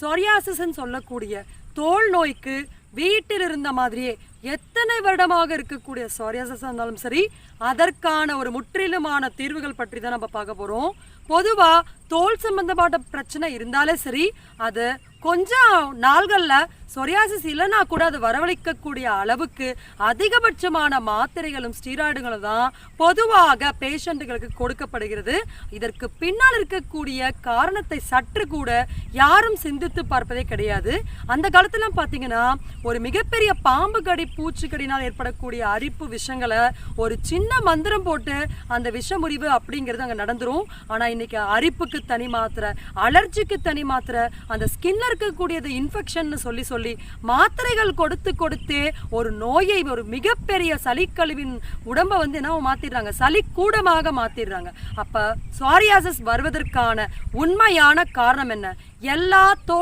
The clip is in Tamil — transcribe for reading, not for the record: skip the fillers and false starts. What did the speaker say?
சொரியாசிஸ் சொல்லக்கூடிய தோல் நோய்க்கு வீட்டில் இருந்த மாதிரியே எத்தனை வருடமாக இருக்கக்கூடிய சொரியாசிஸ் இருந்தாலும் சரி, அதற்கான ஒரு முற்றிலுமான தீர்வுகள் பற்றி தான் நம்ம பார்க்க போறோம். பொதுவா தோல் சம்பந்தப்பட்ட பிரச்சனை இருந்தாலே சரி, அது கொஞ்சம் நாள்கள்ல சொரியாசிஸ் இல்லைன்னா கூட அது வரவழைக்கக்கூடிய அளவுக்கு அதிகபட்சமான மாத்திரைகளும் ஸ்டீராய்டுகளும் தான் பொதுவாக பேஷண்ட்டுகளுக்கு கொடுக்கப்படுகிறது. இதற்கு பின்னால் இருக்கக்கூடிய காரணத்தை சற்று கூட யாரும் சிந்தித்து பார்ப்பதே கிடையாது. அந்த காலத்துல பார்த்தீங்கன்னா ஒரு மிகப்பெரிய பாம்பு கடி பூச்சிக்கடினால் ஏற்படக்கூடிய அரிப்பு விஷங்களை ஒரு சின்ன மந்திரம் போட்டு அந்த விஷமுறிவு அப்படிங்கிறது அங்கே நடந்துரும். ஆனால் இன்னைக்கு அரிப்புக்கு தனி மாத்திரை, அலர்ஜிக்கு தனி மாத்திரை, அந்த ஸ்கின்ல இருக்கக்கூடியது இன்ஃபெக்ஷன் சொல்லி மாத்திரைகள் கொடுத்து ஒரு நோயை, ஒரு மிகப்பெரிய சளிக்கழிவின் உடம்பை என்ன மாத்திடுறாங்க, சளி கூடமாக மாத்திடுறாங்க. அப்ப சொரியாசிஸ் வருவதற்கான உண்மையான காரணம் என்ன? எல்லா தோல்